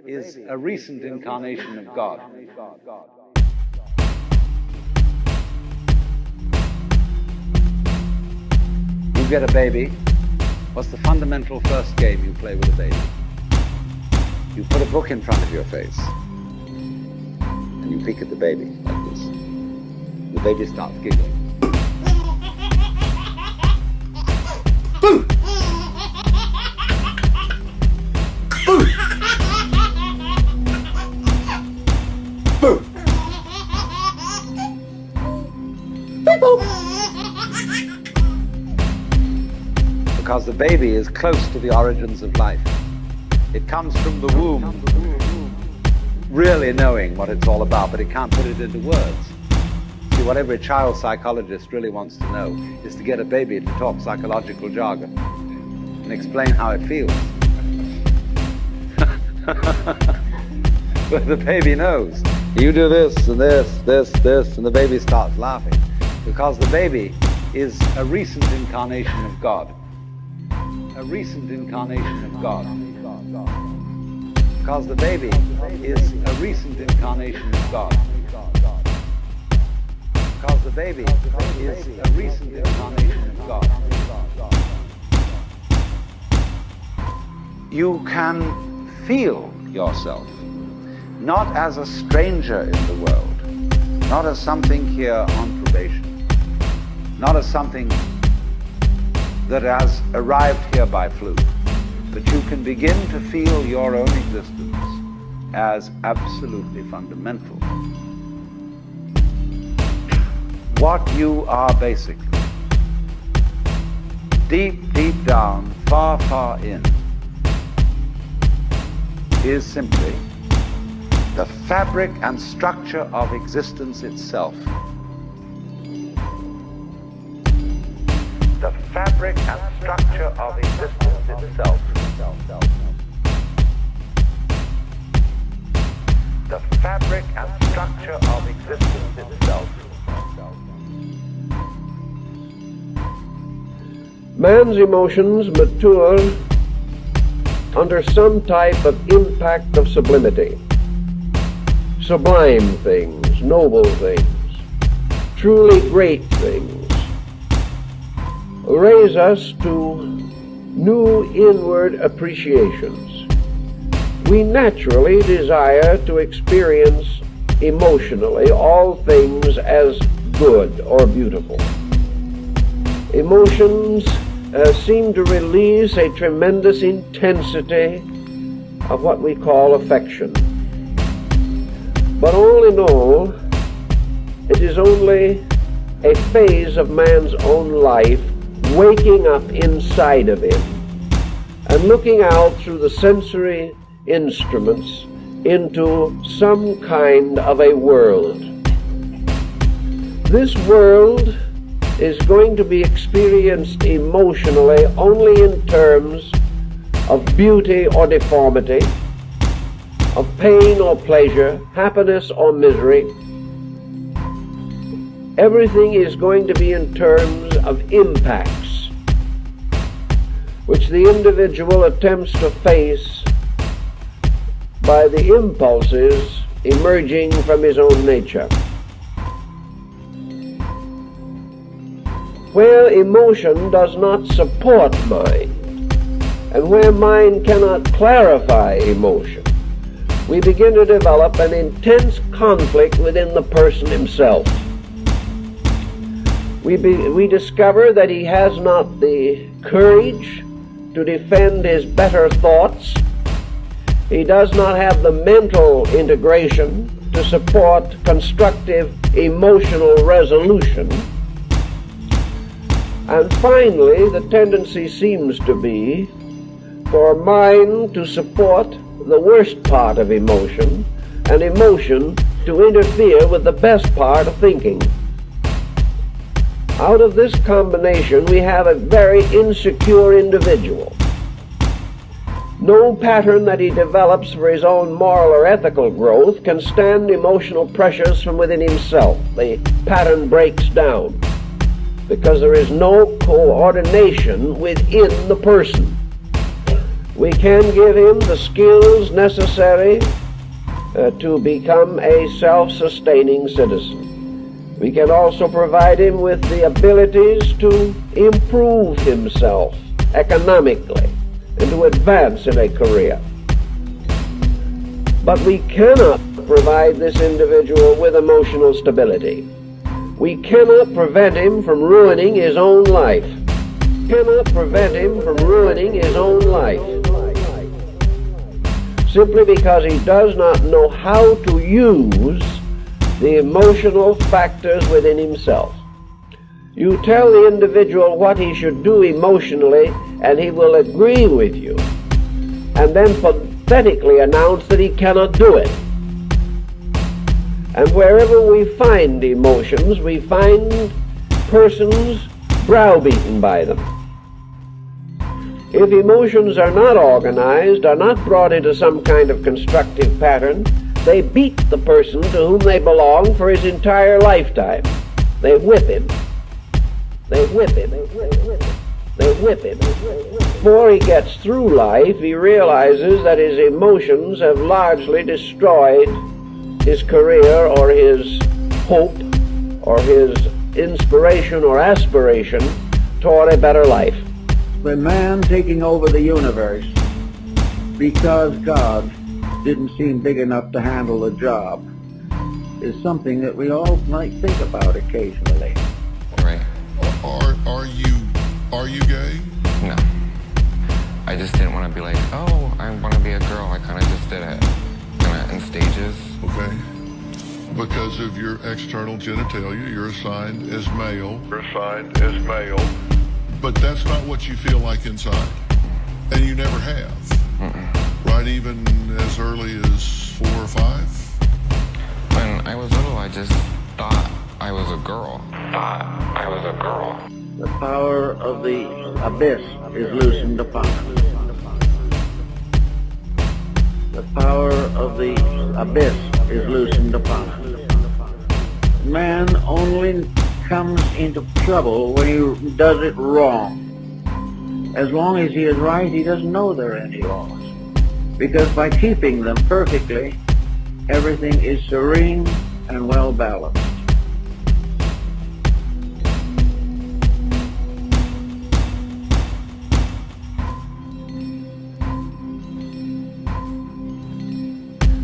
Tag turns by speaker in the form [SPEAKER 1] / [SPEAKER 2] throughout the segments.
[SPEAKER 1] is a recent incarnation of God. You get a baby. What's the fundamental first game you play with a baby? You put a book in front of your face and you peek at the baby like this. The baby starts giggling. Boo! Boo! Boo! Because the baby is close to the origins of life. It comes from the womb, really knowing what it's all about, but it can't put it into words. See, what every child psychologist really wants to know is to get a baby to talk psychological jargon and explain how it feels. But the baby knows. You do this and this, and the baby starts laughing. Because the baby is a recent incarnation of God. A recent incarnation of God. Because the baby is a recent incarnation of God. Because the baby is a recent incarnation of God. You can feel yourself not as a stranger in the world, not as something here on probation, not as something that has arrived here by fluke, but you can begin to feel your own existence as absolutely fundamental. What you are basically, deep, deep down, far, far in, is simply the fabric and structure of existence itself. The fabric and structure of existence itself. The fabric and structure of existence itself.
[SPEAKER 2] Man's emotions mature under some type of impact of sublimity. Sublime things, noble things, truly great things raise us to new inward appreciations. We naturally desire to experience emotionally all things as good or beautiful. Emotions seem to release a tremendous intensity of what we call affection. But all in all, it is only a phase of man's own life waking up inside of him and looking out through the sensory instruments into some kind of a world. This world is going to be experienced emotionally only in terms of beauty or deformity, of pain or pleasure, happiness or misery. Everything is going to be in terms of impacts, which the individual attempts to face by the impulses emerging from his own nature. Where emotion does not support mind, and where mind cannot clarify emotion, we begin to develop an intense conflict within the person himself. We discover that he has not the courage to defend his better thoughts. He does not have the mental integration to support constructive emotional resolution. And finally, the tendency seems to be for mind to support the worst part of emotion, and emotion to interfere with the best part of thinking. Out of this combination, we have a very insecure individual. No pattern that he develops for his own moral or ethical growth can stand emotional pressures from within himself. The pattern breaks down because there is no coordination within the person. We can give him the skills necessary to become a self-sustaining citizen. We can also provide him with the abilities to improve himself economically and to advance in a career. But we cannot provide this individual with emotional stability. We cannot prevent him from ruining his own life. Cannot prevent him from ruining his own life. Simply because he does not know how to use the emotional factors within himself. You tell the individual what he should do emotionally, and he will agree with you, and then pathetically announce that he cannot do it. And wherever we find emotions, we find persons browbeaten by them. If emotions are not organized, are not brought into some kind of constructive pattern, they beat the person to whom they belong for his entire lifetime. They whip him. They whip him. They whip him. Before he gets through life, he realizes that his emotions have largely destroyed his career or his hope or his inspiration or aspiration toward a better life.
[SPEAKER 3] The man taking over the universe because God didn't seem big enough to handle the job is something that we all might think about occasionally.
[SPEAKER 4] Right.
[SPEAKER 5] Are you gay?
[SPEAKER 4] No. I just didn't want to be like, oh, I want to be a girl. I kind of just did it kind of in stages.
[SPEAKER 5] Okay. Because of your external genitalia, you're assigned as male. But that's not what you feel like inside. And you never have.
[SPEAKER 4] Mm-mm.
[SPEAKER 5] Right, even as early as 4 or 5?
[SPEAKER 4] When I was little, I just thought I was a girl.
[SPEAKER 3] The power of the abyss is loosened upon us. The power of the abyss is loosened upon us. Man only comes into trouble when he does it wrong. As long as he is right, he doesn't know there are any laws. Because by keeping them perfectly, everything is serene and well balanced.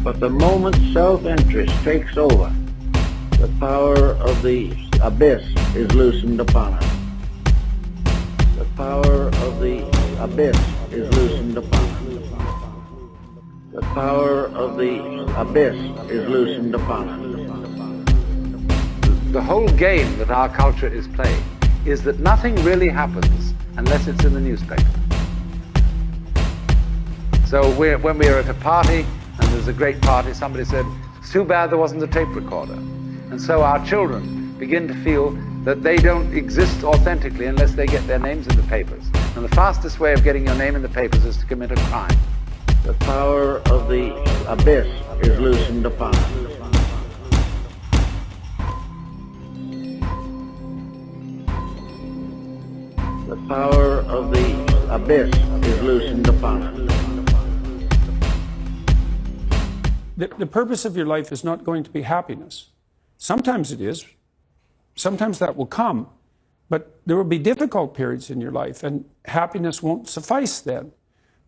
[SPEAKER 3] But the moment self-interest takes over, the power of the abyss is loosened upon us. The power of the abyss is loosened upon us. The power of the abyss is loosened upon us.
[SPEAKER 1] The whole game that our culture is playing is that nothing really happens unless it's in the newspaper. So when we're at a party, and there's a great party, somebody said, it's too bad there wasn't a tape recorder. And so our children begin to feel that they don't exist authentically unless they get their names in the papers. And the fastest way of getting your name in the papers is to commit a crime.
[SPEAKER 3] The power of the abyss is loosened upon us. The power of the abyss is loosened upon us.
[SPEAKER 6] The purpose of your life is not going to be happiness. Sometimes it is. Sometimes that will come. But there will be difficult periods in your life, and happiness won't suffice then.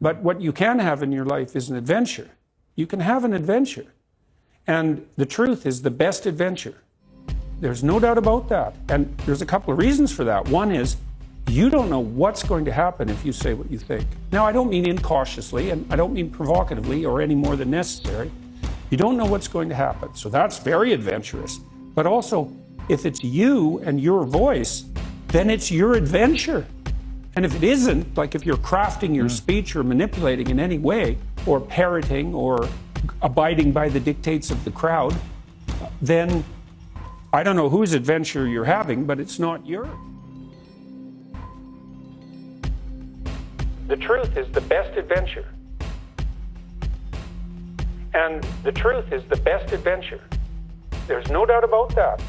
[SPEAKER 6] But what you can have in your life is an adventure. You can have an adventure. And the truth is the best adventure. There's no doubt about that. And there's a couple of reasons for that. One is, you don't know what's going to happen if you say what you think. Now, I don't mean incautiously, and I don't mean provocatively or any more than necessary. You don't know what's going to happen. So that's very adventurous. But also, if it's you and your voice, then it's your adventure. And if it isn't, like if you're crafting your speech or manipulating in any way, or parroting or abiding by the dictates of the crowd, then I don't know whose adventure you're having, but it's not yours. The truth is the best adventure. And the truth is the best adventure. There's no doubt about that.